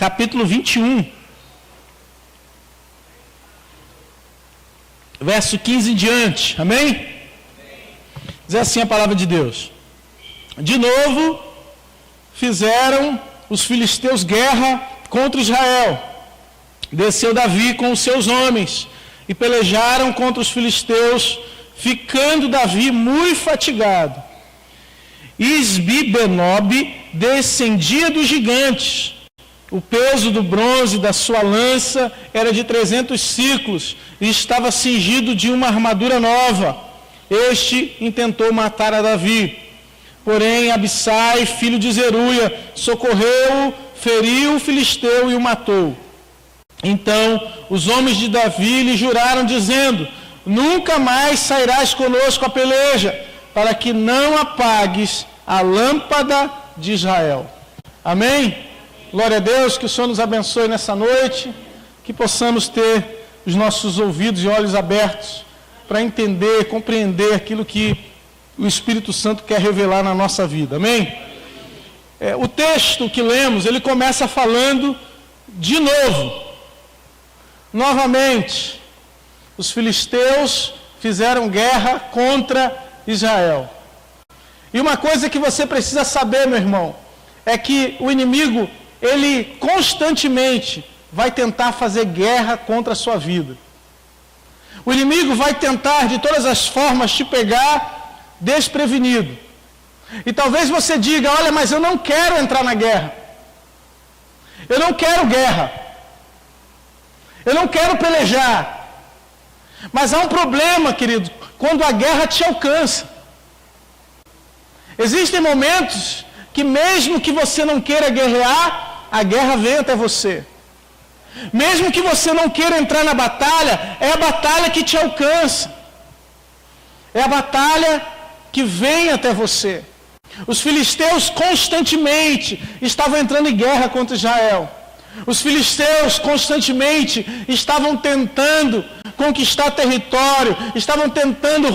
capítulo 21, verso 15 em diante, amém? Diz assim a palavra de Deus: de novo fizeram os filisteus guerra contra Israel. Desceu Davi com os seus homens e pelejaram contra os filisteus, ficando Davi muito fatigado. Isbi-Benob descendia dos gigantes. O peso do bronze da sua lança era de 300 siclos e estava cingido de uma armadura nova. Este intentou matar a Davi. Porém, Abissai, filho de Zeruia, socorreu-o, feriu o filisteu e o matou. Então, os homens de Davi lhe juraram, dizendo: nunca mais sairás conosco a peleja, para que não apagues a lâmpada de Israel. Amém? Glória a Deus, que o Senhor nos abençoe nessa noite, que possamos ter os nossos ouvidos e olhos abertos para entender, compreender aquilo que o Espírito Santo quer revelar na nossa vida. Amém? O texto que lemos, ele começa falando de novo. Novamente, os filisteus fizeram guerra contra Israel. E uma coisa que você precisa saber, meu irmão, é que o inimigo, ele constantemente vai tentar fazer guerra contra a sua vida. O inimigo vai tentar de todas as formas te pegar desprevenido. E talvez você diga: olha, mas eu não quero entrar na guerra. Eu não quero guerra. Eu não quero pelejar. Mas há um problema, querido, quando a guerra te alcança. Existem momentos que mesmo que você não queira guerrear, a guerra vem até você. Mesmo que você não queira entrar na batalha, é a batalha que te alcança. É a batalha que vem até você. Os filisteus constantemente estavam entrando em guerra contra Israel. Os filisteus constantemente estavam tentando conquistar território, estavam tentando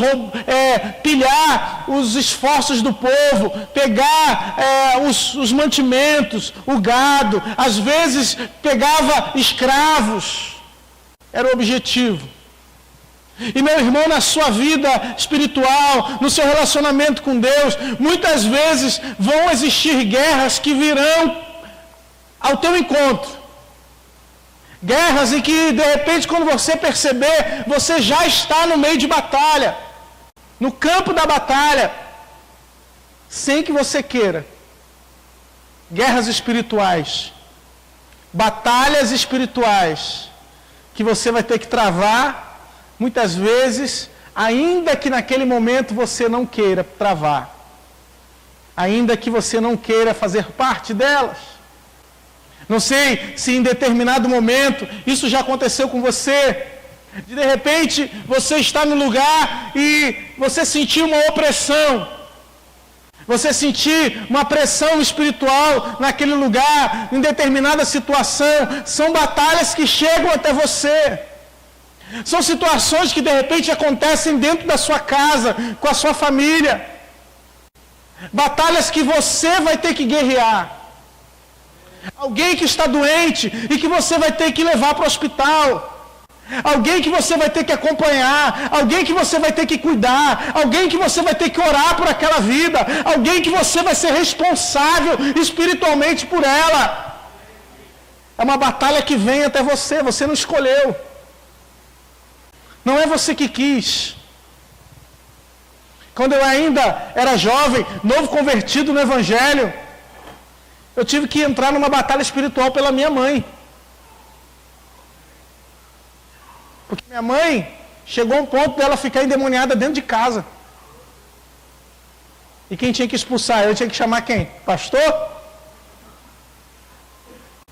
pilhar os esforços do povo, pegar os mantimentos, o gado, às vezes pegava escravos. Era o objetivo. E meu irmão, na sua vida espiritual, no seu relacionamento com Deus, muitas vezes vão existir guerras que virão ao teu encontro. Guerras em que, de repente, quando você perceber, você já está no meio de batalha, no campo da batalha, sem que você queira. Guerras espirituais, batalhas espirituais, que você vai ter que travar, muitas vezes, ainda que naquele momento você não queira travar, ainda que você não queira fazer parte delas. Não sei se em determinado momento isso já aconteceu com você. De repente você está no lugar e você sentiu uma opressão. Você sentir uma pressão espiritual naquele lugar, em determinada situação. São batalhas que chegam até você. São situações que de repente acontecem dentro da sua casa, com a sua família. Batalhas que você vai ter que guerrear. Alguém que está doente e que você vai ter que levar para o hospital. Alguém que você vai ter que acompanhar. Alguém que você vai ter que cuidar. Alguém que você vai ter que orar por aquela vida. Alguém que você vai ser responsável espiritualmente por ela. É uma batalha que vem até você. Você não escolheu. Não é você que quis. Quando eu ainda era jovem, novo convertido no Evangelho, eu tive que entrar numa batalha espiritual pela minha mãe. Porque minha mãe chegou a um ponto dela ficar endemoniada dentro de casa. E quem tinha que expulsar? Eu tinha que chamar quem? Pastor?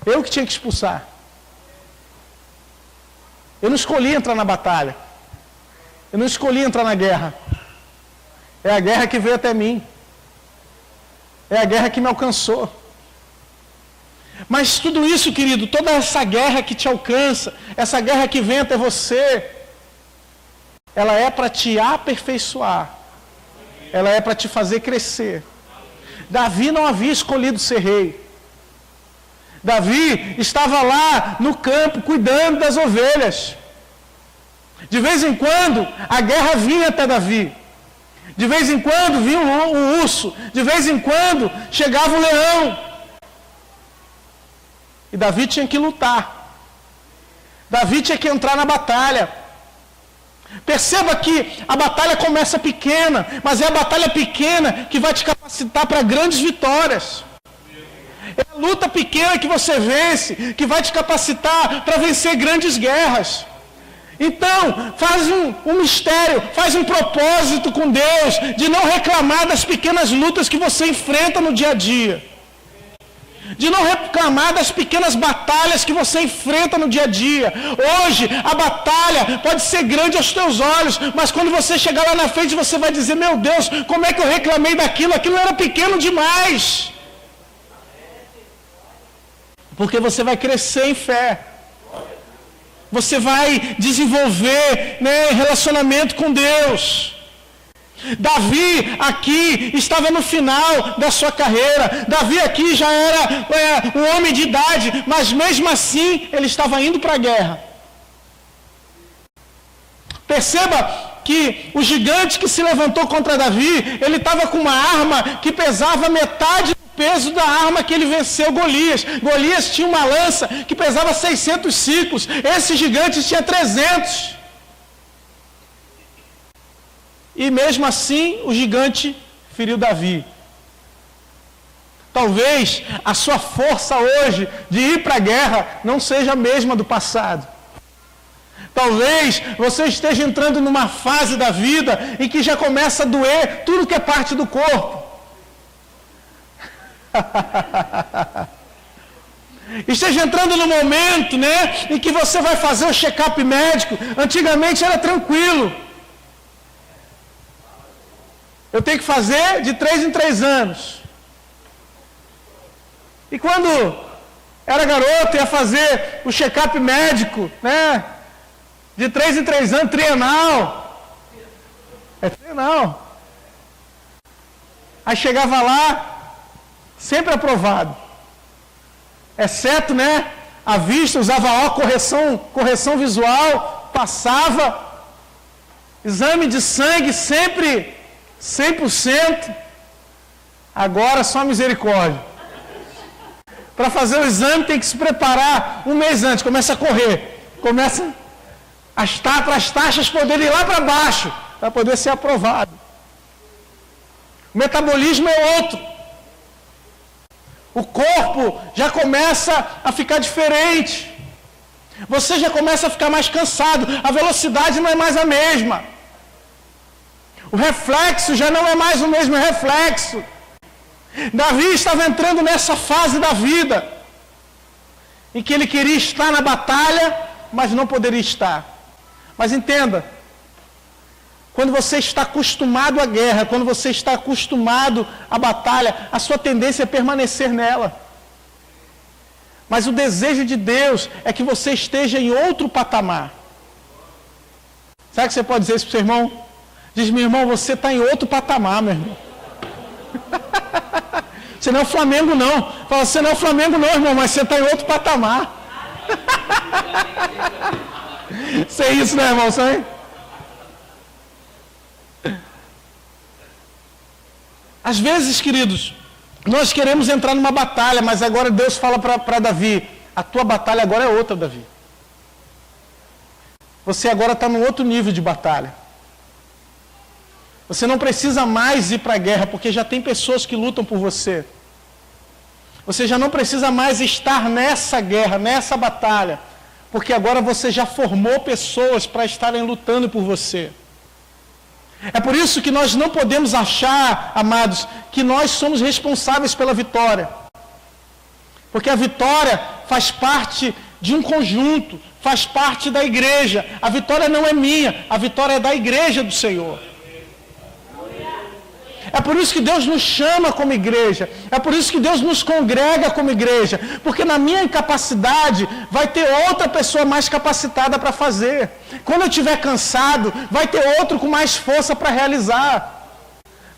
Eu que tinha que expulsar. Eu não escolhi entrar na batalha. Eu não escolhi entrar na guerra. É a guerra que veio até mim. É a guerra que me alcançou. Mas tudo isso, querido, toda essa guerra que te alcança, essa guerra que vem até você, ela é para te aperfeiçoar. Ela é para te fazer crescer. Davi não havia escolhido ser rei. Davi estava lá no campo cuidando das ovelhas. De vez em quando a guerra vinha até Davi. De vez em quando vinha um urso. De vez em quando chegava o leão. E Davi tinha que lutar. Davi tinha que entrar na batalha. Perceba que a batalha começa pequena, mas é a batalha pequena que vai te capacitar para grandes vitórias. É a luta pequena que você vence, que vai te capacitar para vencer grandes guerras. Então, faz um mistério, faz um propósito com Deus, de não reclamar das pequenas lutas que você enfrenta no dia a dia. De não reclamar das pequenas batalhas que você enfrenta no dia a dia. Hoje, a batalha pode ser grande aos teus olhos, mas quando você chegar lá na frente, você vai dizer, meu Deus, como é que eu reclamei daquilo? Aquilo era pequeno demais. Porque você vai crescer em fé. Você vai desenvolver, relacionamento com Deus. Davi aqui estava no final da sua carreira. Davi aqui já era um homem de idade, mas mesmo assim ele estava indo para a guerra. Perceba que o gigante que se levantou contra Davi, ele estava com uma arma que pesava metade do peso da arma que ele venceu Golias. Golias tinha uma lança que pesava 600 ciclos. Esse gigante tinha 300. E mesmo assim, o gigante feriu Davi. Talvez a sua força hoje de ir para a guerra não seja a mesma do passado. Talvez você esteja entrando numa fase da vida em que já começa a doer tudo que é parte do corpo. Esteja entrando no momento, em que você vai fazer o check-up médico. Antigamente era tranquilo. Eu tenho que fazer de 3 em 3 anos. E quando era garoto, ia fazer o check-up médico, de 3 em 3 anos, trienal. É trienal. Aí chegava lá, sempre aprovado. Exceto, a vista, usava correção visual, passava. Exame de sangue sempre 100%, agora só misericórdia. Para fazer o exame tem que se preparar um mês antes, começa a correr, começa as taxas poderem ir lá para baixo, para poder ser aprovado. O metabolismo é outro. O corpo já começa a ficar diferente. Você já começa a ficar mais cansado, a velocidade não é mais a mesma. O reflexo já não é mais o mesmo reflexo. Davi estava entrando nessa fase da vida, em que ele queria estar na batalha, mas não poderia estar. Mas entenda, quando você está acostumado à guerra, quando você está acostumado à batalha, a sua tendência é permanecer nela. Mas o desejo de Deus é que você esteja em outro patamar. Sabe o que você pode dizer isso para o seu irmão? Diz, meu irmão, você está em outro patamar, meu irmão. Você não é o Flamengo, não. Fala, você não é o Flamengo, não, irmão, mas você está em outro patamar. Isso é isso, né, irmão? Sabe? Às vezes, queridos, nós queremos entrar numa batalha, mas agora Deus fala para Davi, a tua batalha agora é outra, Davi. Você agora está num outro nível de batalha. Você não precisa mais ir para a guerra, porque já tem pessoas que lutam por você. Você já não precisa mais estar nessa guerra, nessa batalha, porque agora você já formou pessoas para estarem lutando por você. É por isso que nós não podemos achar, amados, que nós somos responsáveis pela vitória. Porque a vitória faz parte de um conjunto, faz parte da igreja. A vitória não é minha, a vitória é da igreja do Senhor. É por isso que Deus nos chama como igreja. É por isso que Deus nos congrega como igreja. Porque na minha incapacidade vai ter outra pessoa mais capacitada para fazer. Quando eu estiver cansado, vai ter outro com mais força para realizar.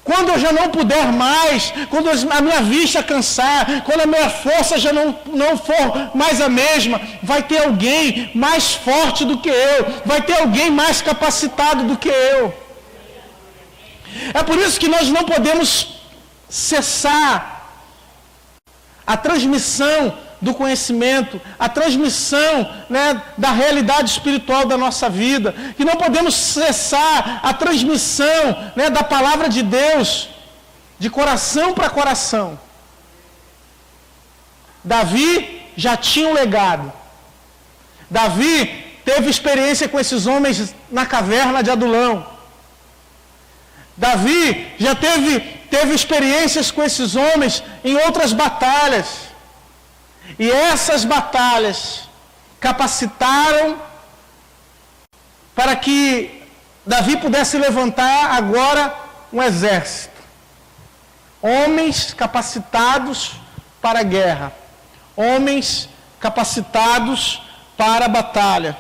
Quando eu já não puder mais, quando a minha vista cansar, quando a minha força já não for mais a mesma, vai ter alguém mais forte do que eu, vai ter alguém mais capacitado do que eu. É por isso que nós não podemos cessar a transmissão do conhecimento, a transmissão, né, da realidade espiritual da nossa vida, que não podemos cessar a transmissão, né, da palavra de Deus, de coração para coração. Davi já tinha um legado. Davi teve experiência com esses homens na caverna de Adulão. Davi já teve experiências com esses homens em outras batalhas. E essas batalhas capacitaram para que Davi pudesse levantar agora um exército. Homens capacitados para a guerra. Homens capacitados para a batalha.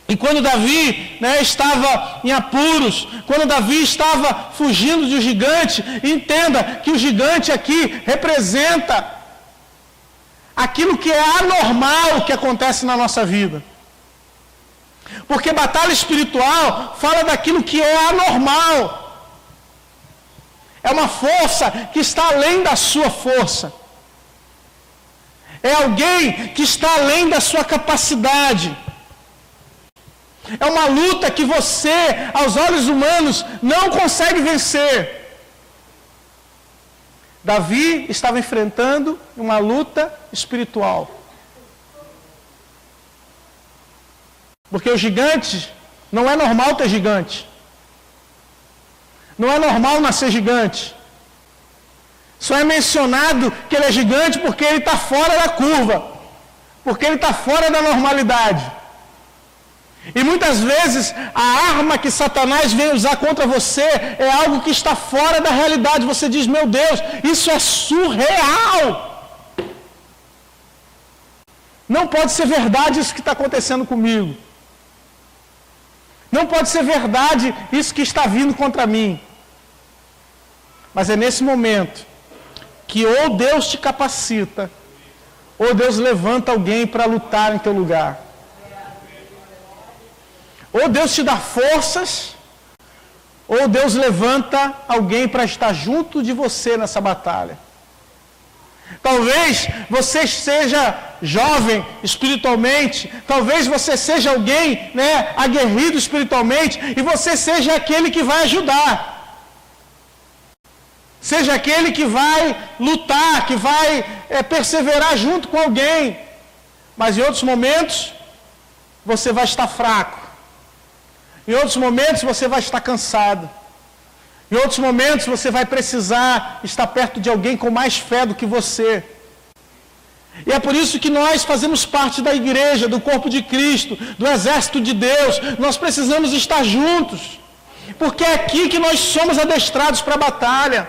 E quando Davi, né, estava em apuros, quando Davi estava fugindo de um gigante, entenda que o gigante aqui representa aquilo que é anormal que acontece na nossa vida. Porque batalha espiritual fala daquilo que é anormal. É uma força que está além da sua força. É alguém que está além da sua capacidade. É uma luta que você, aos olhos humanos, não consegue vencer. Davi estava enfrentando uma luta espiritual. Porque o gigante, não é normal ter gigante. Não é normal nascer gigante. Só é mencionado que ele é gigante porque ele está fora da curva. Porque ele está fora da normalidade. E muitas vezes a arma que Satanás vem usar contra você é algo que está fora da realidade. Você diz, meu Deus, isso é surreal. Não pode ser verdade isso que está acontecendo comigo. Não pode ser verdade isso que está vindo contra mim. Mas é nesse momento que ou Deus te capacita, ou Deus levanta alguém para lutar em teu lugar. Ou Deus te dá forças, ou Deus levanta alguém para estar junto de você nessa batalha. Talvez você seja jovem espiritualmente, talvez você seja alguém, né, aguerrido espiritualmente, e você seja aquele que vai ajudar. Seja aquele que vai lutar, que vai perseverar junto com alguém. Mas em outros momentos, você vai estar fraco. Em outros momentos você vai estar cansado. Em outros momentos você vai precisar estar perto de alguém com mais fé do que você. E é por isso que nós fazemos parte da igreja, do corpo de Cristo, do exército de Deus. Nós precisamos estar juntos. Porque é aqui que nós somos adestrados para a batalha.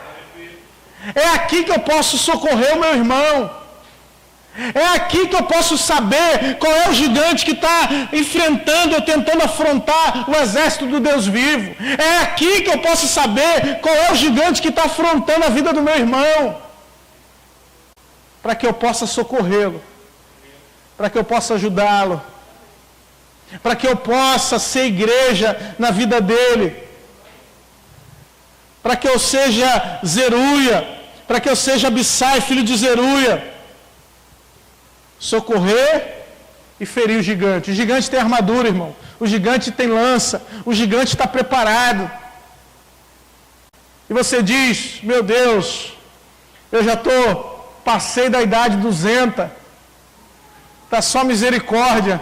É aqui que eu posso socorrer o meu irmão. É aqui que eu posso saber qual é o gigante que está enfrentando ou tentando afrontar o exército do Deus vivo. É aqui que eu posso saber qual é o gigante que está afrontando a vida do meu irmão. Para que eu possa socorrê-lo. Para que eu possa ajudá-lo. Para que eu possa ser igreja na vida dele. Para que eu seja Zeruia. Para que eu seja Abissai, filho de Zeruia. Socorrer e ferir o gigante. O gigante tem armadura, irmão. O gigante tem lança. O gigante está preparado. E você diz, meu Deus, eu já passei da idade 200. Está só misericórdia.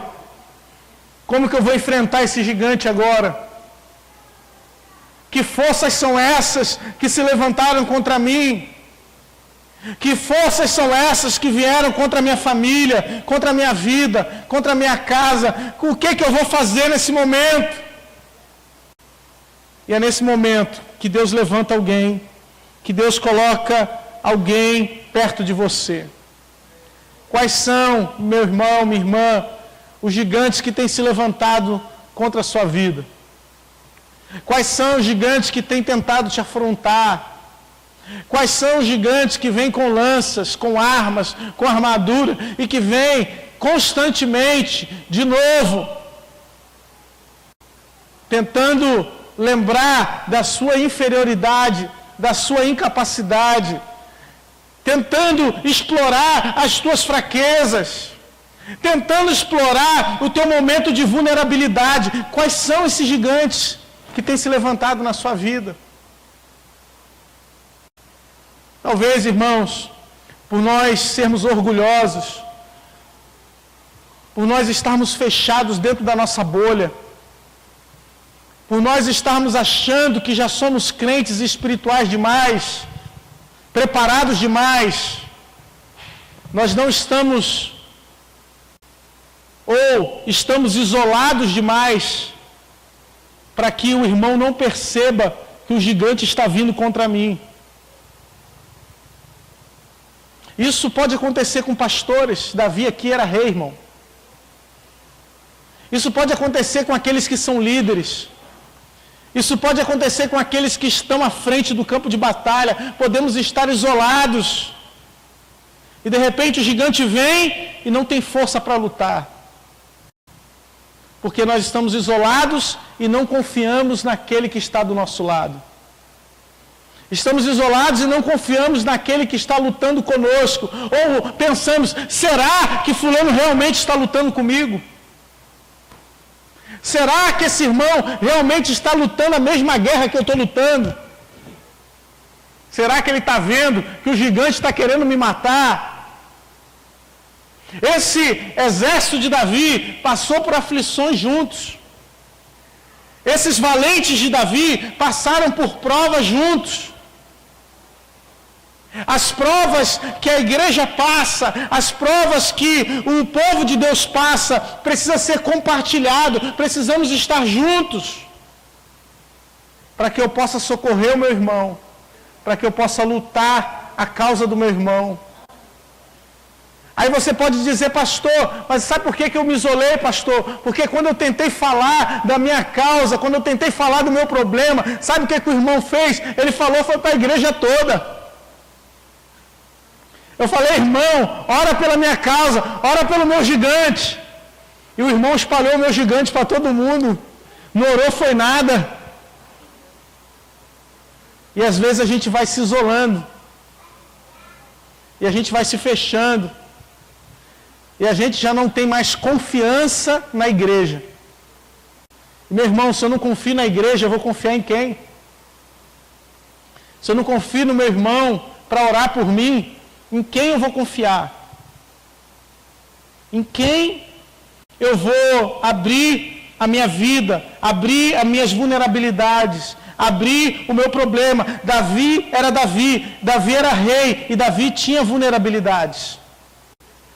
Como que eu vou enfrentar esse gigante agora? Que forças são essas que se levantaram contra mim? Que forças são essas que vieram contra a minha família, contra a minha vida, contra a minha casa? O que eu vou fazer nesse momento? E é nesse momento que Deus levanta alguém, que Deus coloca alguém perto de você. Quais são, meu irmão, minha irmã, os gigantes que têm se levantado contra a sua vida? Quais são os gigantes que têm tentado te afrontar? Quais são os gigantes que vêm com lanças, com armas, com armadura e que vêm constantemente, de novo, tentando lembrar da sua inferioridade, da sua incapacidade, tentando explorar as tuas fraquezas, tentando explorar o teu momento de vulnerabilidade? Quais são esses gigantes que têm se levantado na sua vida? Talvez, irmãos, por nós sermos orgulhosos, por nós estarmos fechados dentro da nossa bolha, por nós estarmos achando que já somos crentes espirituais demais, preparados demais, nós não estamos, ou estamos isolados demais, para que o irmão não perceba que o gigante está vindo contra mim. Isso pode acontecer com pastores. Davi aqui era rei, irmão. Isso pode acontecer com aqueles que são líderes. Isso pode acontecer com aqueles que estão à frente do campo de batalha. Podemos estar isolados. E de repente o gigante vem e não tem força para lutar. Porque nós estamos isolados e não confiamos naquele que está do nosso lado. Estamos isolados e não confiamos naquele que está lutando conosco. Ou pensamos, será que fulano realmente está lutando comigo? Será que esse irmão realmente está lutando a mesma guerra que eu estou lutando? Será que ele está vendo que o gigante está querendo me matar? Esse exército de Davi passou por aflições juntos. Esses valentes de Davi passaram por provas juntos. As provas que a igreja passa, as provas que o povo de Deus passa, precisa ser compartilhado, precisamos estar juntos, para que eu possa socorrer o meu irmão, para que eu possa lutar a causa do meu irmão. Aí você pode dizer, pastor, mas sabe por que eu me isolei, pastor? Porque quando eu tentei falar da minha causa, quando eu tentei falar do meu problema, sabe o que o irmão fez? Ele falou, foi para a igreja toda. Eu falei, irmão, ora pela minha causa, ora pelo meu gigante. E o irmão espalhou o meu gigante para todo mundo. Não orou, foi nada. E às vezes a gente vai se isolando. E a gente vai se fechando. E a gente já não tem mais confiança na igreja. Meu irmão, se eu não confio na igreja, eu vou confiar em quem? Se eu não confio no meu irmão para orar por mim, em quem eu vou confiar? Em quem eu vou abrir a minha vida, abrir as minhas vulnerabilidades, abrir o meu problema? Davi era rei e Davi tinha vulnerabilidades.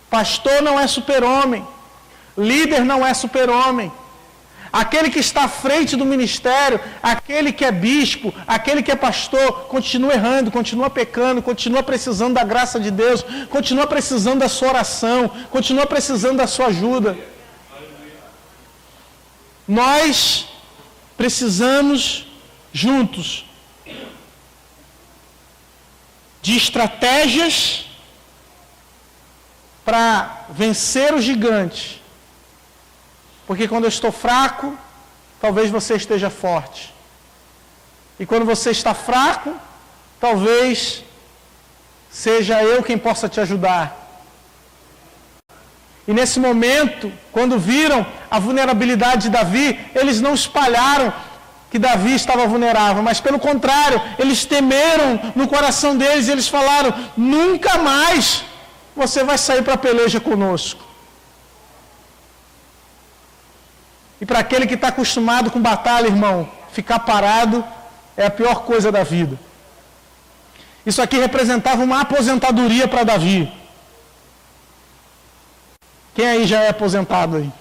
Pastor não é super-homem, líder não é super-homem. Aquele que está à frente do ministério, aquele que é bispo, aquele que é pastor, continua errando, continua pecando, continua precisando da graça de Deus, continua precisando da sua oração, continua precisando da sua ajuda. Nós precisamos, juntos, de estratégias para vencer o gigante. Porque quando eu estou fraco, talvez você esteja forte. E quando você está fraco, talvez seja eu quem possa te ajudar. E nesse momento, quando viram a vulnerabilidade de Davi, eles não espalharam que Davi estava vulnerável, mas pelo contrário, eles temeram no coração deles e eles falaram, nunca mais você vai sair para a peleja conosco. E para aquele que está acostumado com batalha, irmão, ficar parado é a pior coisa da vida. Isso aqui representava uma aposentadoria para Davi. Quem aí já é aposentado aí?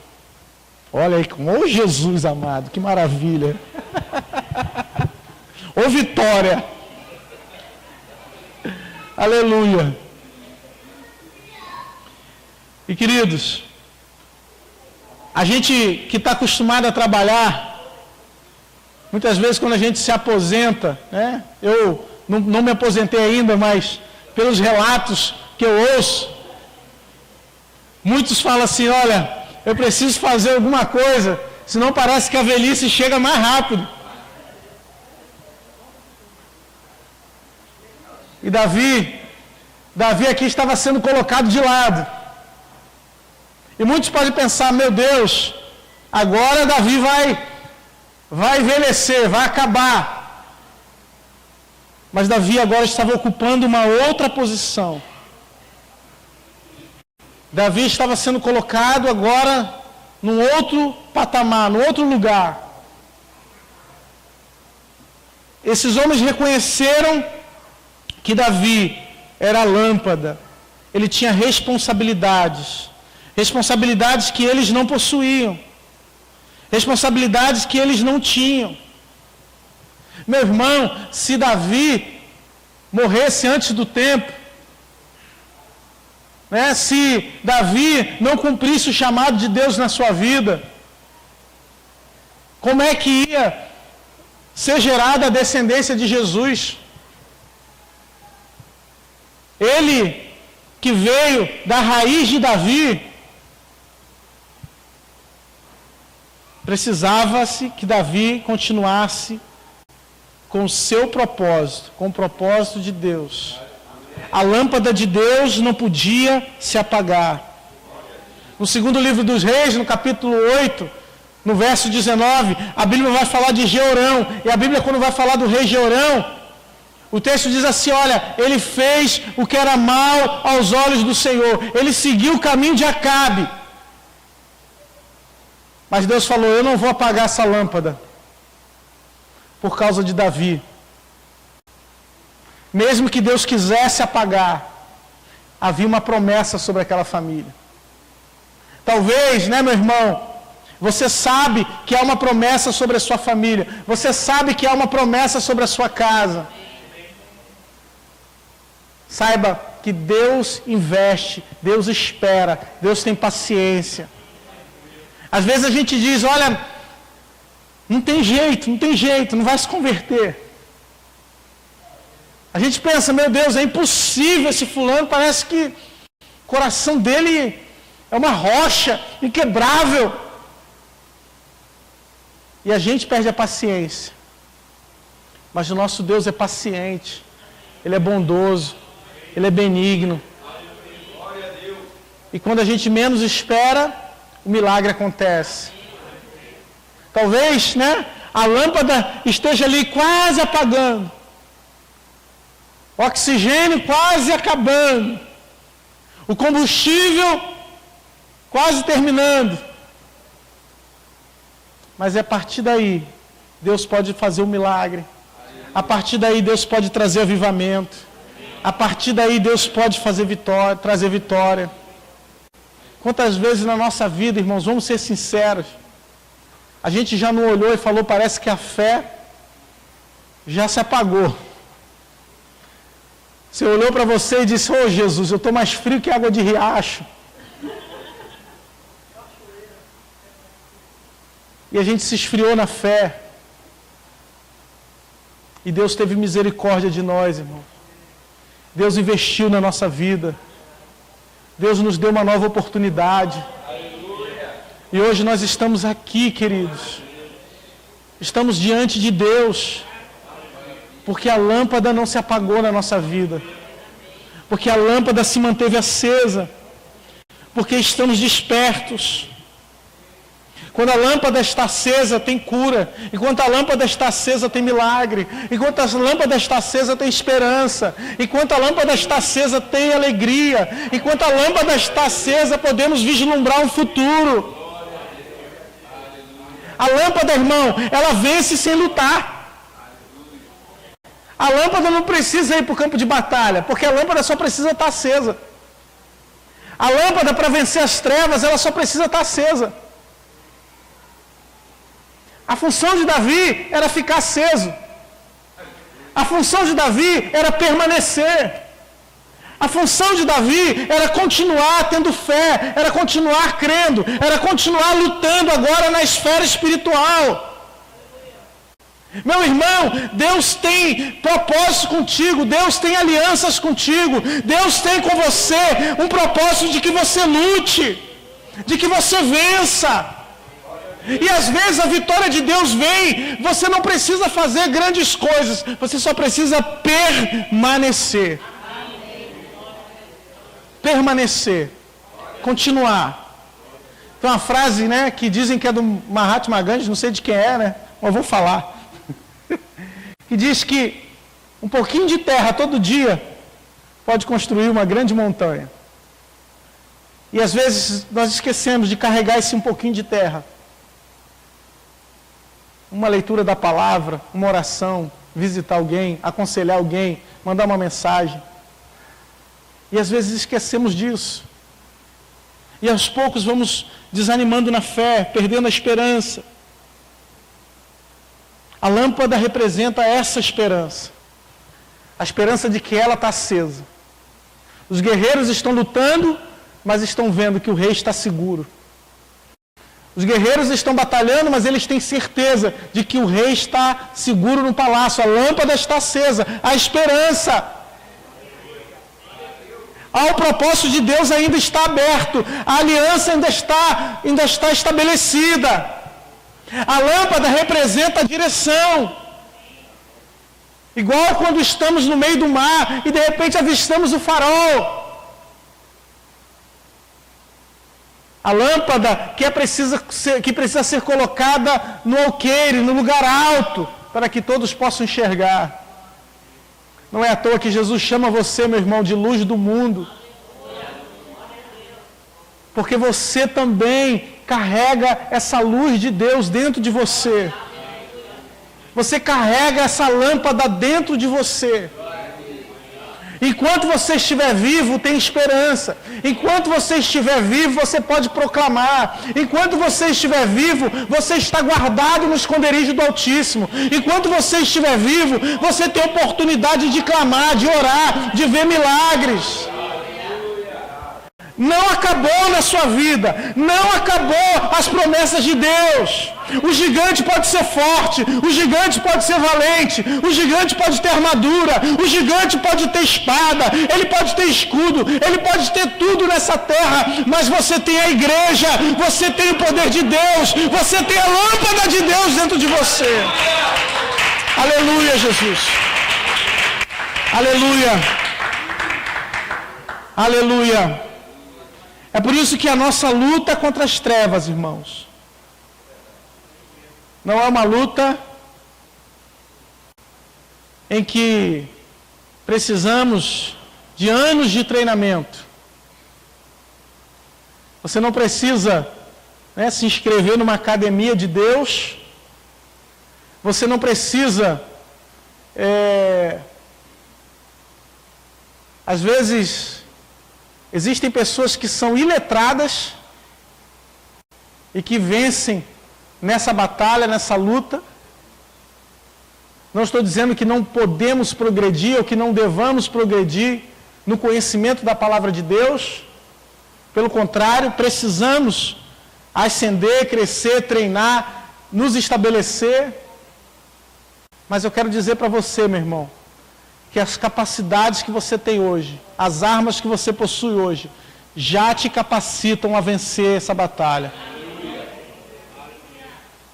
Olha aí, ô Jesus amado, que maravilha. Ô vitória. Aleluia. E queridos, a gente que está acostumado a trabalhar Muitas vezes quando a gente se aposenta, né? Eu não me aposentei ainda, mas pelos relatos que eu ouço, muitos falam assim, olha, eu preciso fazer alguma coisa, senão parece que a velhice chega mais rápido. E Davi aqui estava sendo colocado de lado. E muitos podem pensar, meu Deus, agora Davi vai envelhecer, vai acabar. Mas Davi agora estava ocupando uma outra posição. Davi estava sendo colocado agora num outro patamar, num outro lugar. Esses homens reconheceram que Davi era a lâmpada. Ele tinha responsabilidades. Responsabilidades que eles não possuíam. Responsabilidades que eles não tinham. Meu irmão, se Davi morresse antes do tempo, né, se Davi não cumprisse o chamado de Deus na sua vida, como é que ia ser gerada a descendência de Jesus? Ele que veio da raiz de Davi, precisava-se que Davi continuasse com o seu propósito, com o propósito de Deus. A lâmpada de Deus não podia se apagar. No segundo livro dos Reis, no capítulo 8, no verso 19, a Bíblia vai falar de Jeorão. E a Bíblia, quando vai falar do rei Jeorão, o texto diz assim, olha, ele fez o que era mal aos olhos do Senhor. Ele seguiu o caminho de Acabe. Mas Deus falou, eu não vou apagar essa lâmpada por causa de Davi. Mesmo que Deus quisesse apagar, havia uma promessa sobre aquela família. Talvez, né, meu irmão, você sabe que há uma promessa sobre a sua família. Você sabe que há uma promessa sobre a sua casa. Saiba que Deus investe, Deus espera, Deus tem paciência. Às vezes a gente diz, olha, não tem jeito, não vai se converter. A gente pensa, meu Deus, é impossível esse fulano, parece que o coração dele é uma rocha inquebrável. E a gente perde a paciência. Mas o nosso Deus é paciente, Ele é bondoso, Ele é benigno. E quando a gente menos espera, o milagre acontece. Talvez, né, a lâmpada esteja ali quase apagando. O oxigênio quase acabando. O combustível quase terminando. Mas é a partir daí, Deus pode fazer um milagre. A partir daí, Deus pode trazer avivamento. A partir daí, Deus pode fazer vitória, trazer vitória. Quantas vezes na nossa vida, irmãos, vamos ser sinceros, a gente já não olhou e falou, parece que a fé já se apagou. Você olhou para você e disse, ô Jesus, eu estou mais frio que água de riacho. E a gente se esfriou na fé. E Deus teve misericórdia de nós, irmão. Deus investiu na nossa vida. Deus nos deu uma nova oportunidade. E hoje nós estamos aqui, queridos. Estamos diante de Deus. Porque a lâmpada não se apagou na nossa vida. Porque a lâmpada se manteve acesa. Porque estamos despertos. Quando a lâmpada está acesa, tem cura. Enquanto a lâmpada está acesa, tem milagre. Enquanto a lâmpada está acesa, tem esperança. Enquanto a lâmpada está acesa, tem alegria. Enquanto a lâmpada está acesa, podemos vislumbrar um futuro. A lâmpada, irmão, ela vence sem lutar. A lâmpada não precisa ir para o campo de batalha, porque a lâmpada só precisa estar acesa. A lâmpada, para vencer as trevas, ela só precisa estar acesa. A função de Davi era ficar aceso. A função de Davi era permanecer. A função de Davi era continuar tendo fé, era continuar crendo, era continuar lutando agora na esfera espiritual. Meu irmão, Deus tem propósito contigo, Deus tem alianças contigo, Deus tem com você um propósito de que você lute, de que você vença. E às vezes a vitória de Deus vem, você não precisa fazer grandes coisas, você só precisa permanecer. Permanecer, continuar. Tem uma frase, né, que dizem que é do Mahatma Gandhi, não sei de quem é, né, mas vou falar. Que diz que um pouquinho de terra todo dia pode construir uma grande montanha. E às vezes nós esquecemos de carregar esse um pouquinho de terra. Uma leitura da palavra, uma oração, visitar alguém, aconselhar alguém, mandar uma mensagem. E às vezes esquecemos disso. E aos poucos vamos desanimando na fé, perdendo a esperança. A lâmpada representa essa esperança. A esperança de que ela está acesa. Os guerreiros estão lutando, mas estão vendo que o rei está seguro. Os guerreiros estão batalhando, mas eles têm certeza de que o rei está seguro no palácio. A lâmpada está acesa. A esperança. O propósito de Deus ainda está aberto. A aliança ainda está estabelecida. A lâmpada representa a direção. Igual quando estamos no meio do mar e de repente avistamos o farol. A lâmpada que precisa ser colocada no alqueire, no lugar alto, para que todos possam enxergar. Não é à toa que Jesus chama você, meu irmão, de luz do mundo. Porque você também carrega essa luz de Deus dentro de você. Você carrega essa lâmpada dentro de você. Enquanto você estiver vivo, tem esperança. Enquanto você estiver vivo, você pode proclamar. Enquanto você estiver vivo, você está guardado no esconderijo do Altíssimo. Enquanto você estiver vivo, você tem oportunidade de clamar, de orar, de ver milagres. Não acabou na sua vida, não acabou as promessas de Deus. O gigante pode ser forte, o gigante pode ser valente, o gigante pode ter armadura, o gigante pode ter espada, ele pode ter escudo, ele pode ter tudo nessa terra, mas você tem a igreja, você tem o poder de Deus, você tem a lâmpada de Deus dentro de você. Aleluia, Jesus. Aleluia. Aleluia. É por isso que a nossa luta é contra as trevas, irmãos. Não é uma luta em que precisamos de anos de treinamento. Você não precisa, né, se inscrever numa academia de Deus. Você não precisa, às vezes... Existem pessoas que são iletradas e que vencem nessa batalha, nessa luta. Não estou dizendo que não podemos progredir ou que não devamos progredir no conhecimento da palavra de Deus. Pelo contrário, precisamos ascender, crescer, treinar, nos estabelecer. Mas eu quero dizer para você, meu irmão, que as capacidades que você tem hoje, as armas que você possui hoje, já te capacitam a vencer essa batalha.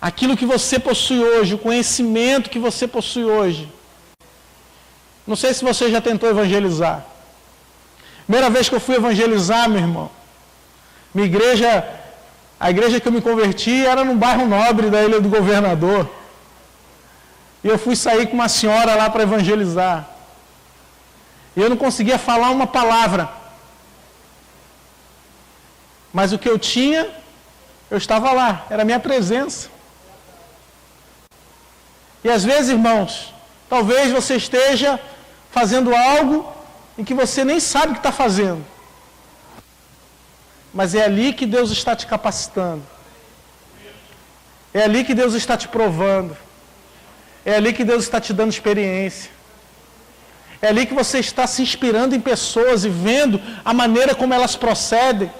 Aquilo que você possui hoje, o conhecimento que você possui hoje. Não sei se você já tentou evangelizar. Primeira vez que eu fui evangelizar, meu irmão, a igreja que eu me converti era num bairro nobre da Ilha do Governador. E eu fui sair com uma senhora lá para evangelizar. E eu não conseguia falar uma palavra. Mas o que eu tinha, eu estava lá, era a minha presença. E às vezes, irmãos, talvez você esteja fazendo algo em que você nem sabe o que está fazendo. Mas é ali que Deus está te capacitando. É ali que Deus está te provando. É ali que Deus está te dando experiência. É ali que você está se inspirando em pessoas e vendo a maneira como elas procedem.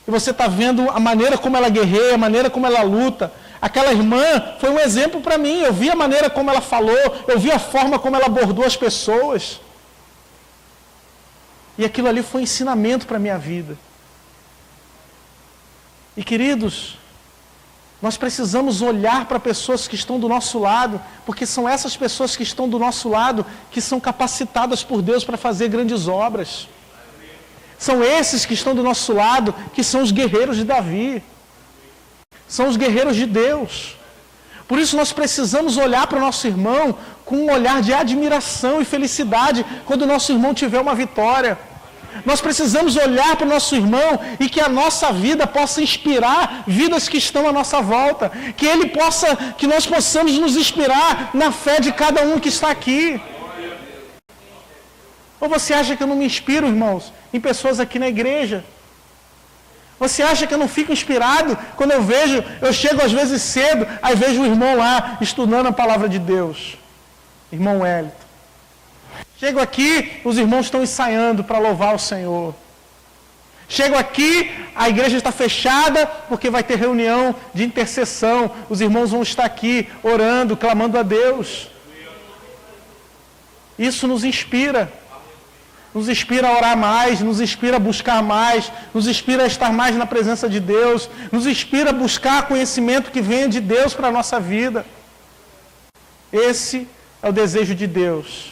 E você está vendo a maneira como ela guerreia, a maneira como ela luta, Aquela irmã foi um exemplo para mim. Eu vi a maneira como ela falou, eu vi a forma como ela abordou as pessoas. E aquilo ali foi ensinamento para a minha vida. E queridos, nós precisamos olhar para pessoas que estão do nosso lado, porque são essas pessoas que estão do nosso lado que são capacitadas por Deus para fazer grandes obras. São esses que estão do nosso lado que são os guerreiros de Davi. São os guerreiros de Deus. Por isso nós precisamos olhar para o nosso irmão com um olhar de admiração e felicidade quando o nosso irmão tiver uma vitória. Nós precisamos olhar para o nosso irmão e que a nossa vida possa inspirar vidas que estão à nossa volta. Que nós possamos nos inspirar na fé de cada um que está aqui. Ou você acha que eu não me inspiro, irmãos, em pessoas aqui na igreja? Você acha que eu não fico inspirado quando eu chego às vezes cedo, aí vejo o irmão lá estudando a palavra de Deus. Irmão Wellington. Chego aqui, os irmãos estão ensaiando para louvar o Senhor. Chego aqui, a igreja está fechada porque vai ter reunião de intercessão. Os irmãos vão estar aqui orando, clamando a Deus. Isso nos inspira. Nos inspira a orar mais, nos inspira a buscar mais, nos inspira a estar mais na presença de Deus, nos inspira a buscar conhecimento que venha de Deus para a nossa vida. Esse é o desejo de Deus,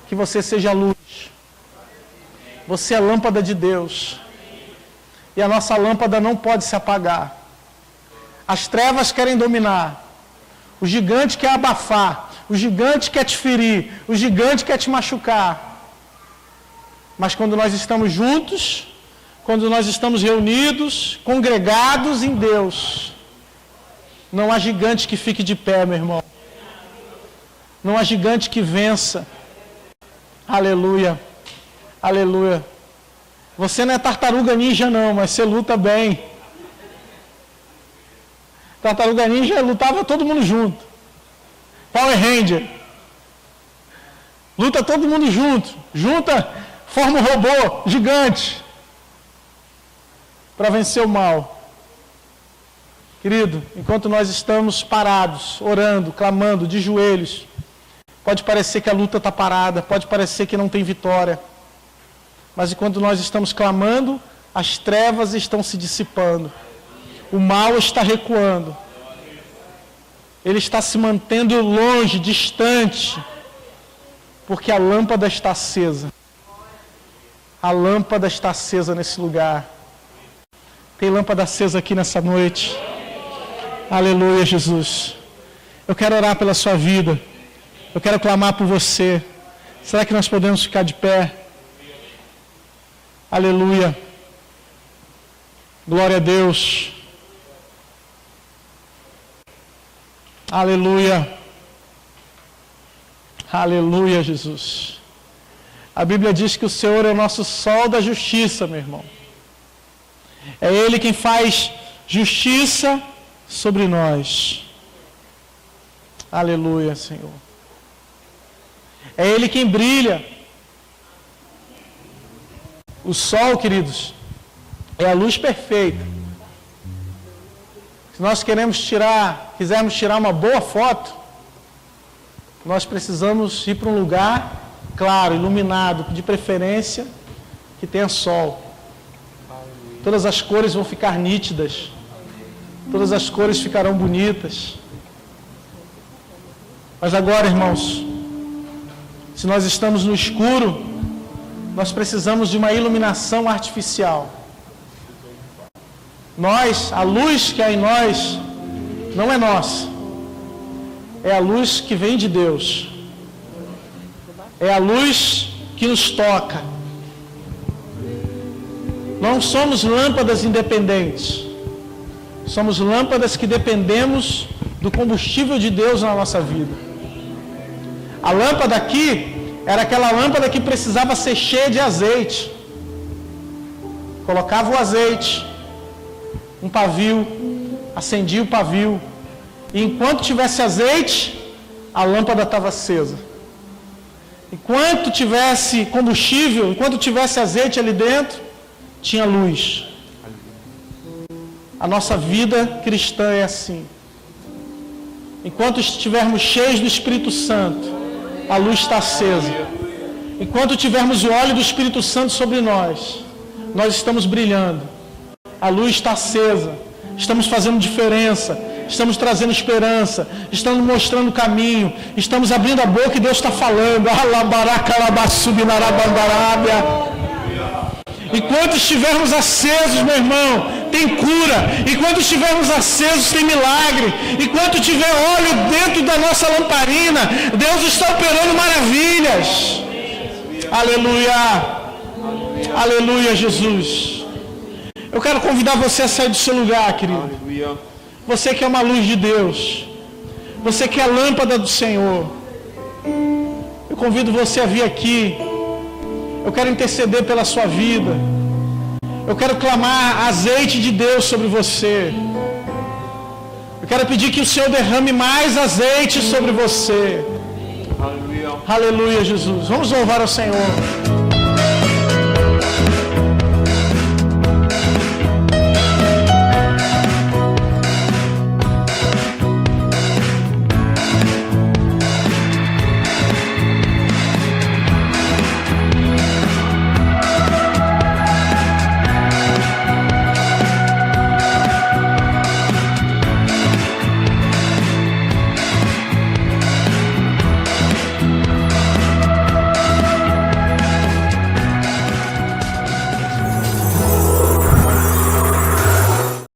que você seja luz. Você é a lâmpada de Deus, e a nossa lâmpada não pode se apagar. As trevas querem dominar, o gigante quer abafar, o gigante quer te ferir, o gigante quer te machucar. Mas quando nós estamos juntos, quando nós estamos reunidos, congregados em Deus, não há gigante que fique de pé, meu irmão. Não há gigante que vença. Aleluia. Aleluia. Você não é tartaruga ninja não, mas você luta bem. Tartaruga ninja lutava todo mundo junto. Power Ranger. Luta todo mundo junto. Forma um robô gigante para vencer o mal. Querido, enquanto nós estamos parados, orando, clamando, de joelhos, pode parecer que a luta está parada, pode parecer que não tem vitória. Mas enquanto nós estamos clamando, as trevas estão se dissipando. O mal está recuando. Ele está se mantendo longe, distante, porque a lâmpada está acesa. A lâmpada está acesa nesse lugar. Tem lâmpada acesa aqui nessa noite. Aleluia, Jesus. Eu quero orar pela sua vida. Eu quero clamar por você. Será que nós podemos ficar de pé? Aleluia. Glória a Deus. Aleluia. Aleluia, Jesus. A Bíblia diz que o Senhor é o nosso sol da justiça, meu irmão. É Ele quem faz justiça sobre nós. Aleluia, Senhor. É Ele quem brilha. O sol, queridos, é a luz perfeita. Se nós quisermos tirar uma boa foto, nós precisamos ir para um lugar claro, iluminado, de preferência que tenha sol. Todas as cores vão ficar nítidas. Todas as cores ficarão bonitas. Mas agora, irmãos, se nós estamos no escuro, nós precisamos de uma iluminação artificial. A luz que há em nós, não é nossa. É a luz que vem de Deus. É a luz que nos toca. Não somos lâmpadas independentes. Somos lâmpadas que dependemos do combustível de Deus na nossa vida. A lâmpada aqui era aquela lâmpada que precisava ser cheia de azeite. Colocava o azeite, um pavio, acendia o pavio. E enquanto tivesse azeite, a lâmpada estava acesa. Enquanto tivesse combustível, enquanto tivesse azeite ali dentro, tinha luz. A nossa vida cristã é assim. Enquanto estivermos cheios do Espírito Santo, a luz está acesa. Enquanto tivermos o óleo do Espírito Santo sobre nós, nós estamos brilhando. A luz está acesa. Estamos fazendo diferença. Estamos trazendo esperança. Estamos mostrando o caminho. Estamos abrindo a boca e Deus está falando. Enquanto estivermos acesos, meu irmão, tem cura. Enquanto estivermos acesos, tem milagre. Enquanto tiver óleo dentro da nossa lamparina, Deus está operando maravilhas. Aleluia. Aleluia, Jesus. Eu quero convidar você a sair do seu lugar, querido. Você que é uma luz de Deus. Você que é a lâmpada do Senhor. Eu convido você a vir aqui. Eu quero interceder pela sua vida. Eu quero clamar azeite de Deus sobre você. Eu quero pedir que o Senhor derrame mais azeite sobre você. Aleluia, Jesus. Vamos louvar ao Senhor.